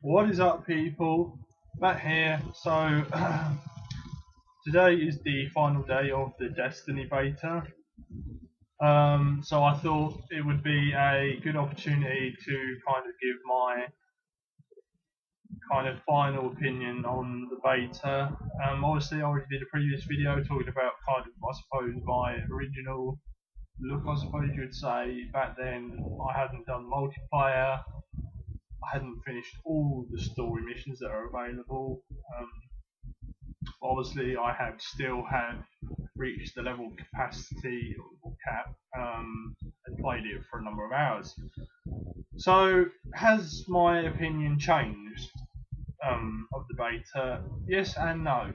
What is up, people? Matt here. So, today is the final day of the Destiny beta. So I thought it would be a good opportunity to kind of give my kind of final opinion on the beta. Obviously, I already did a previous video talking about kind of, I suppose, my original look, I suppose you would say. Back then, I hadn't done multiplayer. I hadn't finished all the story missions that are available. Obviously, I have still had reached the level capacity or cap and played it for a number of hours. So, has my opinion changed of the beta? Yes and no.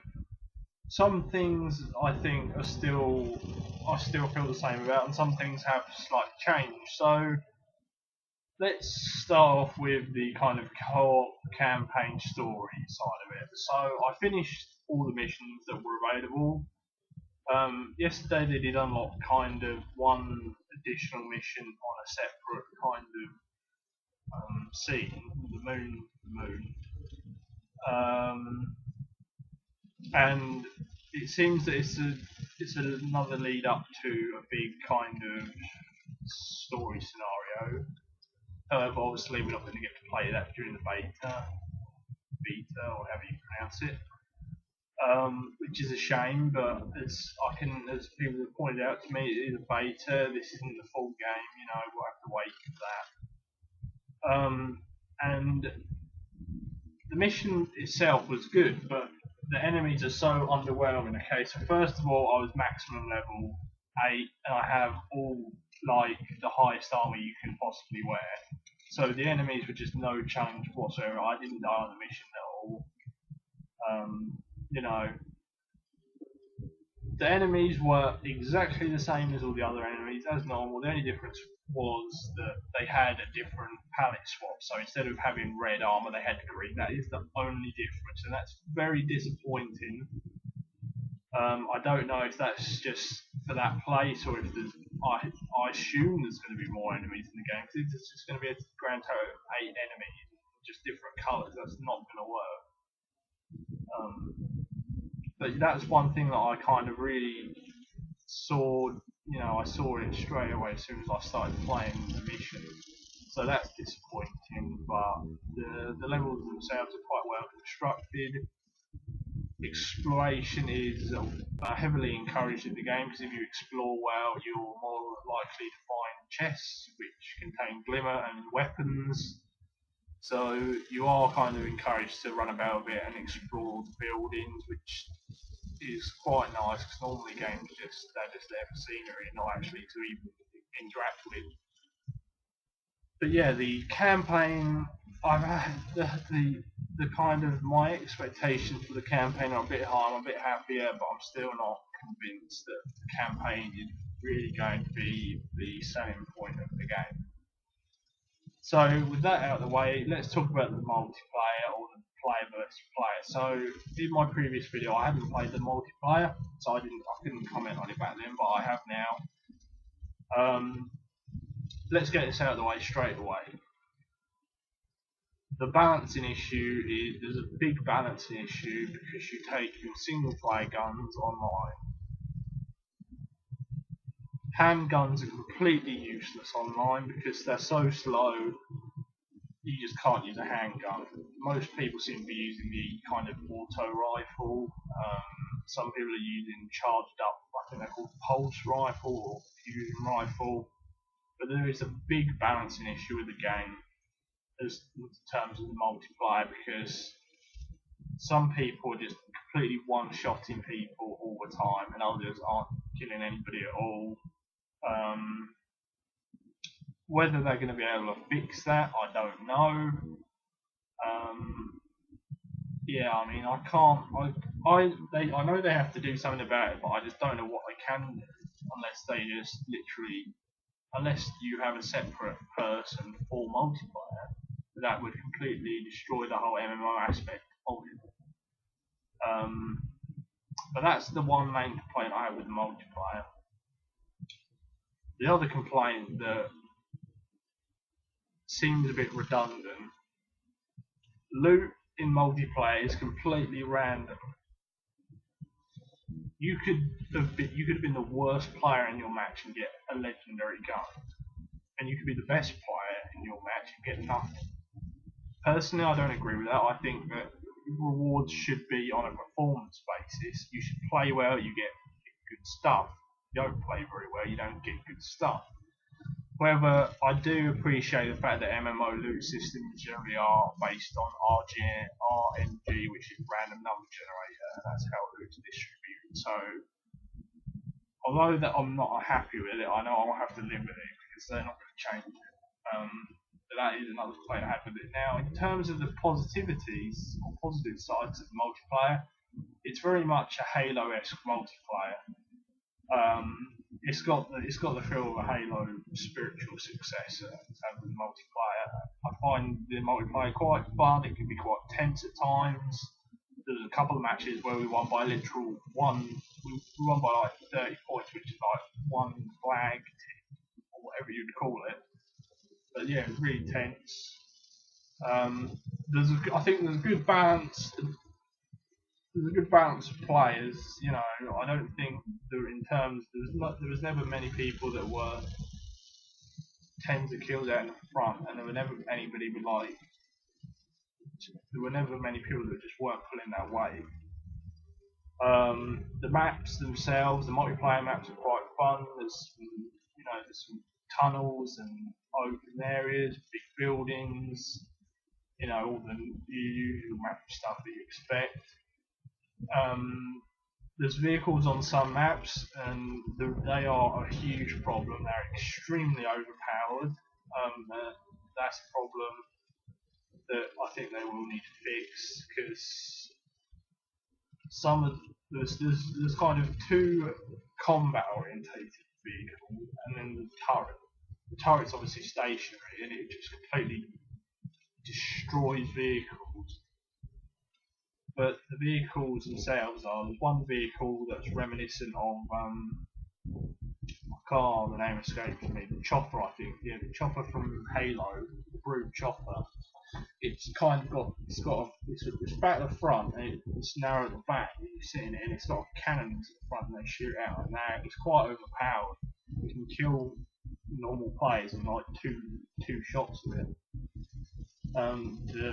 Some things I think I still feel the same about, and some things have slightly changed. So let's start off with the kind of co-op campaign story side of it. So I finished all the missions that were available. Yesterday they did unlock kind of one additional mission on a separate kind of scene, the moon, and it seems that it's another lead up to a big kind of story scenario. However, obviously we're not going to get to play that during the beta or however you pronounce it, which is a shame. But as people have pointed out to me, it is a beta. This isn't the full game. We'll have to wait for that. And the mission itself was good, but the enemies are so underwhelming. Okay, so first of all, I was maximum level 8, and I have all like the highest armor you can possibly wear. So the enemies were just no challenge whatsoever. I didn't die on the mission at all. You know, the enemies were exactly the same as all the other enemies, as normal. The only difference was that they had a different palette swap. So instead of having red armor, they had green. That is the only difference, and that's very disappointing. I don't know if that's just for that place or if there's. I assume there's going to be more enemies in the game because it's just going to be a grand total of 8 enemies, just different colours. That's not going to work. But that's one thing that I kind of really saw. I saw it straight away as soon as I started playing the mission. So that's disappointing. But the levels themselves are quite well constructed. Exploration is heavily encouraged in the game because if you explore well, you're more likely to find chests which contain glimmer and weapons. So you are kind of encouraged to run about a bit and explore the buildings, which is quite nice because normally games they're just there for scenery, not actually to even interact with. But yeah, the campaign, I've had the kind of my expectations for the campaign are a bit high. I'm a bit happier, but I'm still not convinced that the campaign is really going to be the selling point of the game. So with that out of the way, let's talk about the multiplayer or the player versus player. So in my previous video, I hadn't played the multiplayer, so I couldn't comment on it back then, but I have now. Let's get this out of the way straight away. The balancing issue is there's a big balancing issue because you take your single player guns online. Handguns are completely useless online because they're so slow. You just can't use a handgun. Most people seem to be using the kind of auto rifle. Some people are using charged up, I think they're called pulse rifle or fusion rifle. But there is a big balancing issue with the game as in terms of the multiplayer because some people are just completely one-shotting people all the time and others aren't killing anybody at all. Whether they're going to be able to fix that, I don't know. Yeah, I mean, I can't. I know they have to do something about it, but I just don't know what they can do unless they just literally, unless you have a separate person for multiplayer, that would completely destroy the whole MMO aspect of it. But that's the one main complaint I have with the multiplayer. The other complaint that seems a bit redundant, Loot in multiplayer is completely random. You could have been the worst player in your match and get a legendary gun, and you could be the best player in your match and get nothing. Personally, I don't agree with that. I think that rewards should be on a performance basis. You should play well, you get good stuff. If you don't play very well, you don't get good stuff. However, I do appreciate the fact that MMO loot systems generally are based on RNG, which is random number generator, and that's how loot's distributed. So, although that I'm not happy with it, I know I'll have to live with it because they're not going to change it. But that is another complaint I have with it. Now, in terms of the positivities or positive sides of multiplayer, it's very much a Halo-esque multiplayer. It's got the feel of a Halo spiritual successor in terms of the multiplayer. I find the multiplayer quite fun. It can be quite tense at times. There's a couple of matches where we won by literal one. We won by like 30 points, which is like one flag or whatever you'd call it. But yeah, it was really tense. I think there's a good balance. There's a good balance of players. You know, I don't think there was never many people that were tens of kills out in the front, and there were never anybody with like. There were never many people that just weren't pulling that weight. The maps themselves, the multiplayer maps are quite fun. There's some tunnels and open areas, big buildings. You know, all the usual map stuff that you expect. There's vehicles on some maps, and they are a huge problem. They're extremely overpowered. That's a problem that I think they will need to fix because there's kind of two combat orientated vehicles, and then the turret. The turret's obviously stationary, and it just completely destroys vehicles. But the vehicles themselves there's one vehicle that's reminiscent of the name escapes me, the chopper I think, yeah, the chopper from Halo, the Brood chopper. It's fat at the front and it's narrow at the back, and you sit in it and it's got cannons at the front and they shoot out, and now it's quite overpowered. You can kill normal players in like two shots with it. The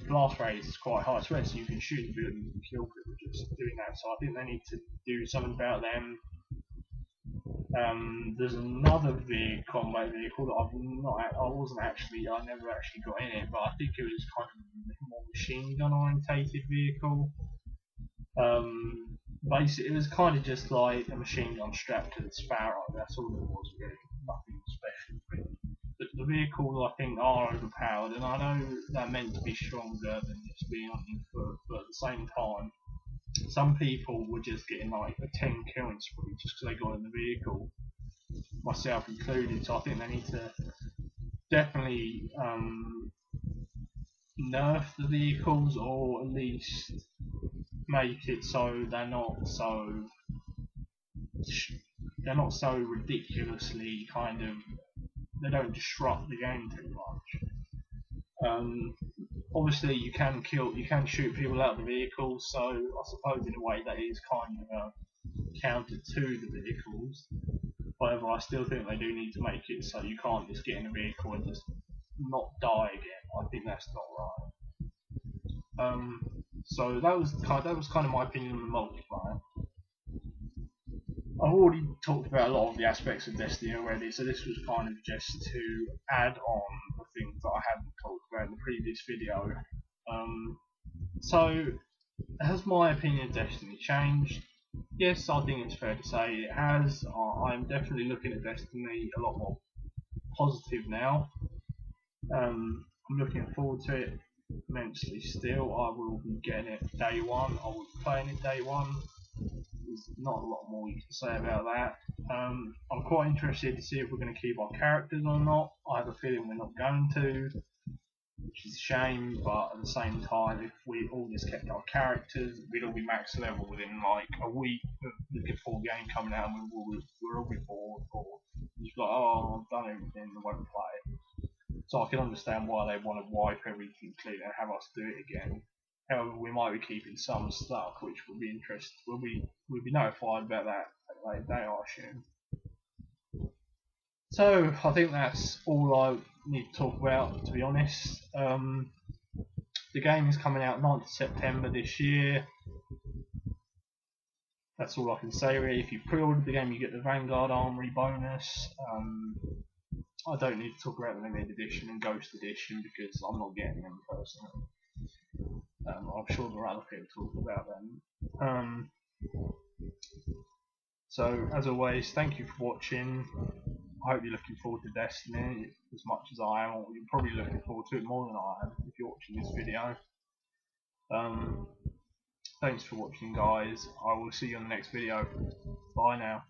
blast radius is quite high, so you can shoot the buildings and kill people just doing that. So I think they need to do something about them. There's another combat vehicle that I never actually got in it, but I think it was kind of a more machine gun orientated vehicle. Basically, it was kind of just like a machine gun strapped to the Sparrow. That's all it was, really. Nothing special. Really. The vehicles I think are overpowered, and I know they're meant to be stronger than just being on your foot, but at the same time, some people were just getting like a 10 killing spree just because they got in the vehicle, myself included. So I think they need to definitely nerf the vehicles, or at least make it so they're not so ridiculously kind of, they don't disrupt the game too much. Obviously you can shoot people out of the vehicles, so I suppose in a way that is kind of a counter to the vehicles. However, I still think they do need to make it so you can't just get in a vehicle and just not die again. I think that's not right. So that was kind of my opinion on the multiplayer. I've already talked about a lot of the aspects of Destiny already, so this was kind of just to add on the things that I hadn't talked about in the previous video. So, has my opinion of Destiny changed? Yes, I think it's fair to say it has. I'm definitely looking at Destiny a lot more positive now. I'm looking forward to it immensely still. I will be getting it day one. I will be playing it day one. There's not a lot more you can say about that. I'm quite interested to see if we're going to keep our characters or not. I have a feeling we're not going to, which is a shame, but at the same time, if we all just kept our characters, we'd all be max level within like a week of looking for a game coming out, and we'll all be bored, or just like, oh, I've done everything, I won't play it. So I can understand why they want to wipe everything clean and have us do it again. However, we might be keeping some stuff, which will be interesting. We'll be notified about that at a later date, I assume. So I think that's all I need to talk about, to be honest. The game is coming out 9th September this year. That's all I can say really. If you pre-ordered the game, you get the Vanguard Armory bonus. I don't need to talk about the limited edition and Ghost edition because I'm not getting them personally. I'm sure there are other people talking about them. So as always, thank you for watching. I hope you're looking forward to Destiny as much as I am, or you're probably looking forward to it more than I am if you're watching this video. Thanks for watching, guys. I will see you on the next video. Bye now.